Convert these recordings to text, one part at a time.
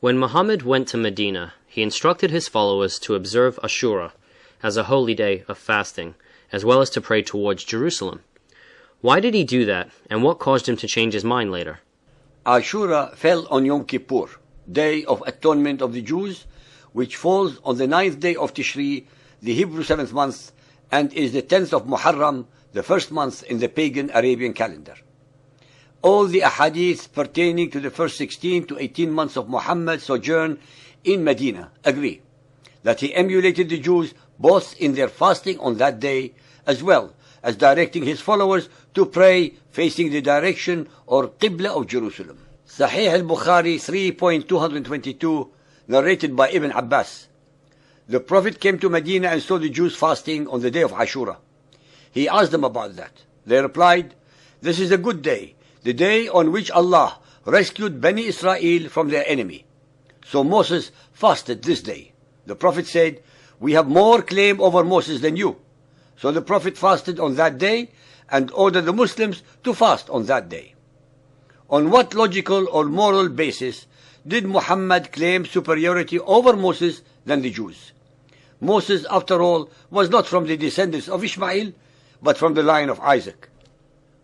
When Muhammad went to Medina, he instructed his followers to observe Ashura as a holy day of fasting, as well as to pray towards Jerusalem. Why did he do that, and what caused him to change his mind later? Ashura fell on Yom Kippur, Day of Atonement of the Jews, which falls on the 9th day of Tishri, the Hebrew 7th month, and is the 10th of Muharram, the first month in the pagan Arabian calendar. All the ahadith pertaining to the first 16 to 18 months of Muhammad's sojourn in Medina agree that he emulated the Jews both in their fasting on that day, as well as directing his followers to pray facing the direction or Qibla of Jerusalem. Sahih al-Bukhari 3.222, narrated by Ibn Abbas. The Prophet came to Medina and saw the Jews fasting on the day of Ashura. He asked them about that. They replied, "This is a good day, the day on which Allah rescued Bani Israel from their enemy. So Moses fasted this day." The Prophet said, "We have more claim over Moses than you." So the Prophet fasted on that day and ordered the Muslims to fast on that day. On what logical or moral basis did Muhammad claim superiority over Moses than the Jews? Moses, after all, was not from the descendants of Ishmael, but from the line of Isaac.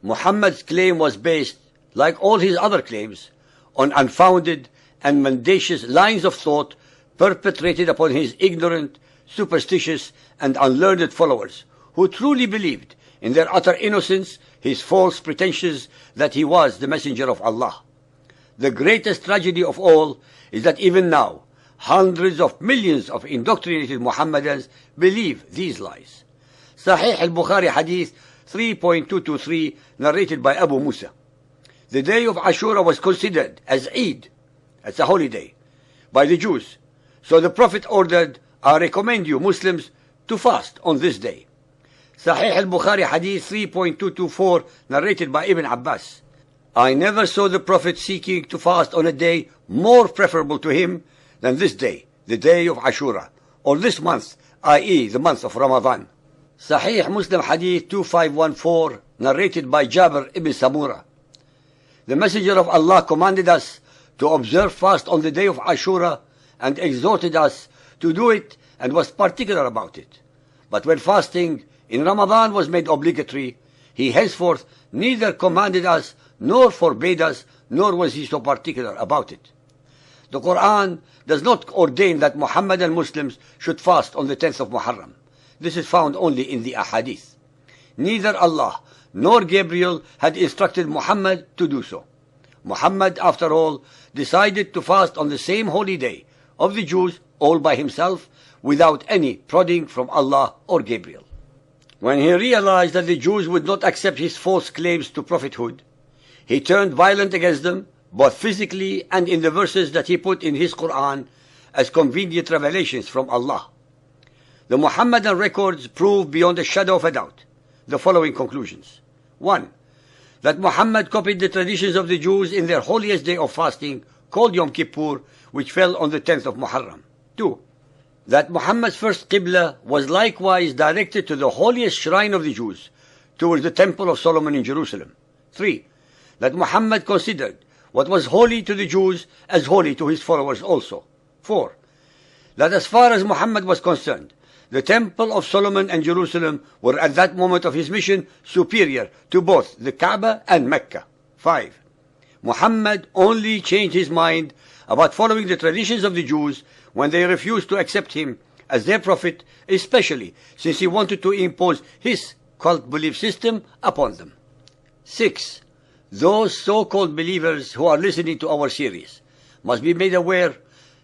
Muhammad's claim was based, like all his other claims, on unfounded and mendacious lines of thought perpetrated upon his ignorant, superstitious, and unlearned followers, who truly believed, in their utter innocence, his false pretensions that he was the messenger of Allah. The greatest tragedy of all is that even now, hundreds of millions of indoctrinated Muhammadans believe these lies. Sahih al-Bukhari Hadith 3.223, narrated by Abu Musa. The day of Ashura was considered as Eid, as a holiday, by the Jews. So the Prophet ordered, "I recommend you Muslims to fast on this day." Sahih al-Bukhari Hadith 3.224, narrated by Ibn Abbas. I never saw the Prophet seeking to fast on a day more preferable to him than this day, the day of Ashura, or this month, i.e. the month of Ramadan. Sahih Muslim Hadith 2514, narrated by Jabir ibn Samura. The Messenger of Allah commanded us to observe fast on the day of Ashura and exhorted us to do it and was particular about it. But when fasting in Ramadan was made obligatory, he henceforth neither commanded us nor forbade us, nor was he so particular about it. The Quran does not ordain that Muhammadan Muslims should fast on the 10th of Muharram. This is found only in the ahadith. Neither Allah nor Gabriel had instructed Muhammad to do so. Muhammad, after all, decided to fast on the same holy day of the Jews all by himself, without any prodding from Allah or Gabriel. When he realized that the Jews would not accept his false claims to prophethood, he turned violent against them, both physically and in the verses that he put in his Quran as convenient revelations from Allah. The Muhammadan records prove beyond a shadow of a doubt the following conclusions. 1. That Muhammad copied the traditions of the Jews in their holiest day of fasting, called Yom Kippur, which fell on the 10th of Muharram. 2. That Muhammad's first Qibla was likewise directed to the holiest shrine of the Jews, towards the Temple of Solomon in Jerusalem. 3. That Muhammad considered what was holy to the Jews as holy to his followers also. 4. That as far as Muhammad was concerned, the Temple of Solomon and Jerusalem were at that moment of his mission superior to both the Kaaba and Mecca. 5. Muhammad only changed his mind about following the traditions of the Jews when they refused to accept him as their prophet, especially since he wanted to impose his cult belief system upon them. 6. Those so-called believers who are listening to our series must be made aware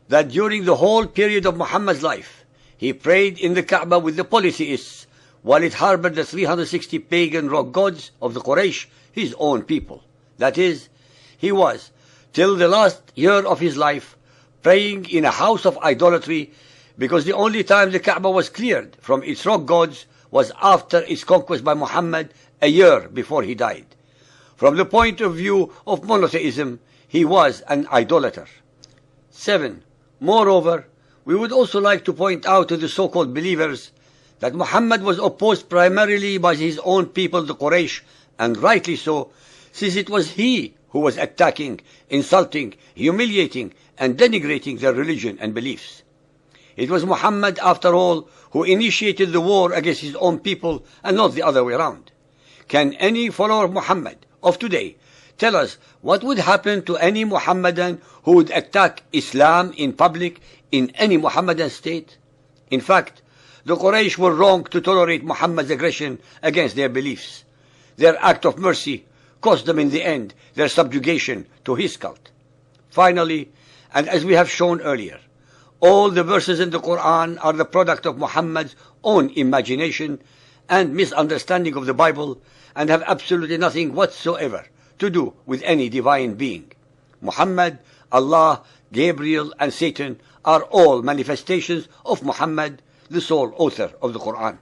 that during the whole period of Muhammad's life, he prayed in the Kaaba with the polytheists, while it harbored the 360 pagan rock gods of the Quraysh, his own people. That is, he was, till the last year of his life, praying in a house of idolatry, because the only time the Kaaba was cleared from its rock gods was after its conquest by Muhammad a year before he died. From the point of view of monotheism, he was an idolater. 7. Moreover, we would also like to point out to the so-called believers that Muhammad was opposed primarily by his own people, the Quraysh, and rightly so, since it was he who was attacking, insulting, humiliating, and denigrating their religion and beliefs. It was Muhammad, after all, who initiated the war against his own people and not the other way around. Can any follower of Muhammad of today tell us what would happen to any Muhammadan who would attack Islam in public in any Muhammadan state? In fact, the Quraysh were wrong to tolerate Muhammad's aggression against their beliefs. Their act of mercy cost them in the end their subjugation to his cult. Finally, and as we have shown earlier, all the verses in the Quran are the product of Muhammad's own imagination and misunderstanding of the Bible and have absolutely nothing whatsoever to do with any divine being. Muhammad, Allah, Gabriel, and Satan are all manifestations of Muhammad, the sole author of the Quran.